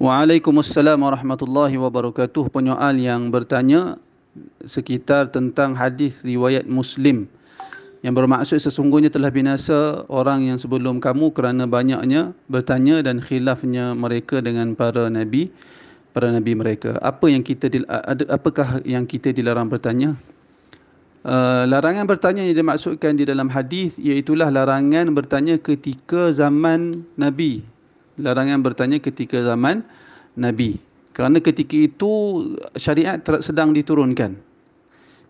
Waalaikumsalam warahmatullahi wabarakatuh. Penyoal yang bertanya sekitar tentang hadis riwayat Muslim yang bermaksud sesungguhnya telah binasa orang yang sebelum kamu kerana banyaknya bertanya dan khilafnya mereka dengan para nabi mereka. Apakah yang kita dilarang bertanya? Larangan bertanya yang dimaksudkan di dalam hadis iaitulah larangan bertanya ketika zaman Nabi. Larangan bertanya ketika zaman Nabi. Kerana ketika itu syariat sedang diturunkan.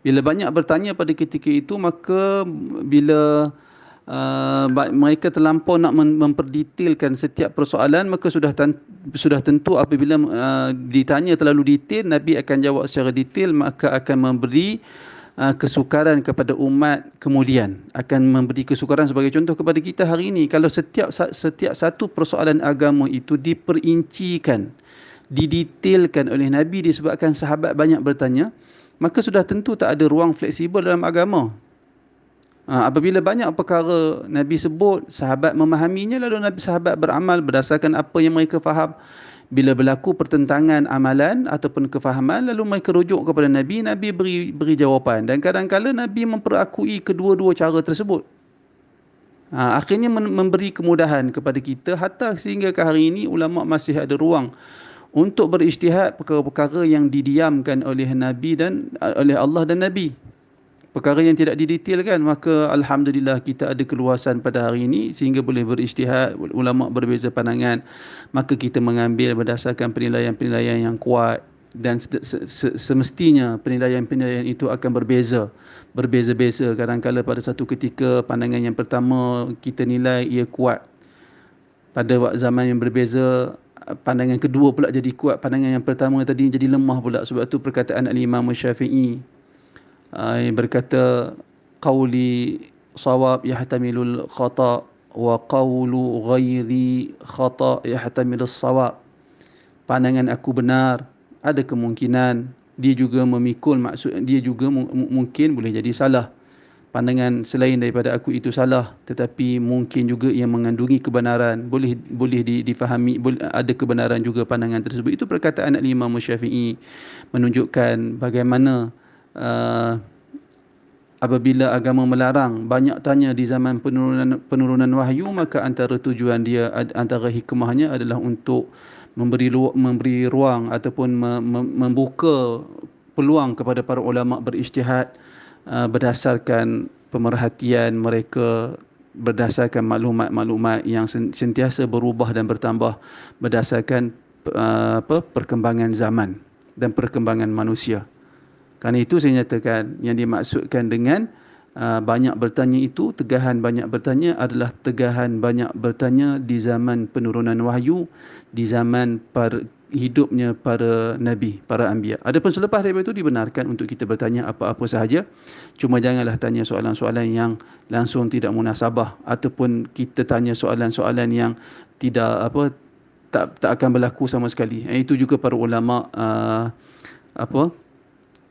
Bila banyak bertanya pada ketika itu, maka bila mereka terlampau nak memperdetailkan setiap persoalan, maka sudah tentu apabila ditanya terlalu detail, Nabi akan jawab secara detail, maka akan memberi kesukaran kepada umat kemudian, akan memberi kesukaran. Sebagai contoh kepada kita hari ini, kalau setiap satu persoalan agama itu diperincikan, didetailkan oleh Nabi disebabkan sahabat banyak bertanya, maka sudah tentu tak ada ruang fleksibel dalam agama. Apabila banyak perkara Nabi sebut, sahabat memahaminya, lalu sahabat beramal berdasarkan apa yang mereka faham. Bila berlaku pertentangan amalan ataupun kefahaman, lalu mereka rujuk kepada Nabi, Nabi beri jawapan. Dan kadang-kadang Nabi memperakui kedua-dua cara tersebut. Akhirnya memberi kemudahan kepada kita, hatta sehingga ke hari ini ulama masih ada ruang untuk berijtihad perkara-perkara yang didiamkan oleh Nabi dan oleh Allah dan Nabi. Perkara yang tidak didetailkan, maka alhamdulillah kita ada keluasan pada hari ini sehingga boleh berijtihad. Ulama berbeza pandangan, maka kita mengambil berdasarkan penilaian-penilaian yang kuat, dan semestinya penilaian-penilaian itu akan berbeza-beza. Kadang-kadang pada satu ketika pandangan yang pertama kita nilai ia kuat, pada zaman yang berbeza pandangan kedua pula jadi kuat, pandangan yang pertama tadi jadi lemah pula. Sebab tu perkataan Al-Imam Syafi'i yang berkata, qauli sawab yahtamilul khata' wa qawlu ghairi khata' yahtamilus sawab. Pandangan aku benar, ada kemungkinan dia juga memikul maksud, dia juga mungkin boleh jadi salah. Pandangan selain daripada aku itu salah, tetapi mungkin juga ia mengandungi kebenaran, boleh difahami, ada kebenaran juga pandangan tersebut. Itu perkataan Al-Imam Syafi'i, menunjukkan bagaimana apabila agama melarang banyak tanya di zaman penurunan wahyu, maka antara tujuan dia, antara hikmahnya adalah untuk memberi ruang ataupun membuka peluang kepada para ulama berijtihad berdasarkan pemerhatian mereka, berdasarkan maklumat-maklumat yang sentiasa berubah dan bertambah berdasarkan perkembangan zaman dan perkembangan manusia. Kerana itu saya nyatakan yang dimaksudkan dengan banyak bertanya itu, tegahan banyak bertanya adalah tegahan banyak bertanya di zaman penurunan wahyu, di zaman hidupnya para nabi, para anbiya. Adapun selepas daripada itu dibenarkan untuk kita bertanya apa-apa sahaja. Cuma janganlah tanya soalan-soalan yang langsung tidak munasabah, ataupun kita tanya soalan-soalan yang tak akan berlaku sama sekali. Itu juga para ulama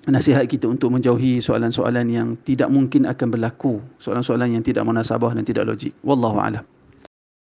nasihat kita untuk menjauhi soalan-soalan yang tidak mungkin akan berlaku, soalan-soalan yang tidak munasabah dan tidak logik. Wallahu a'lam.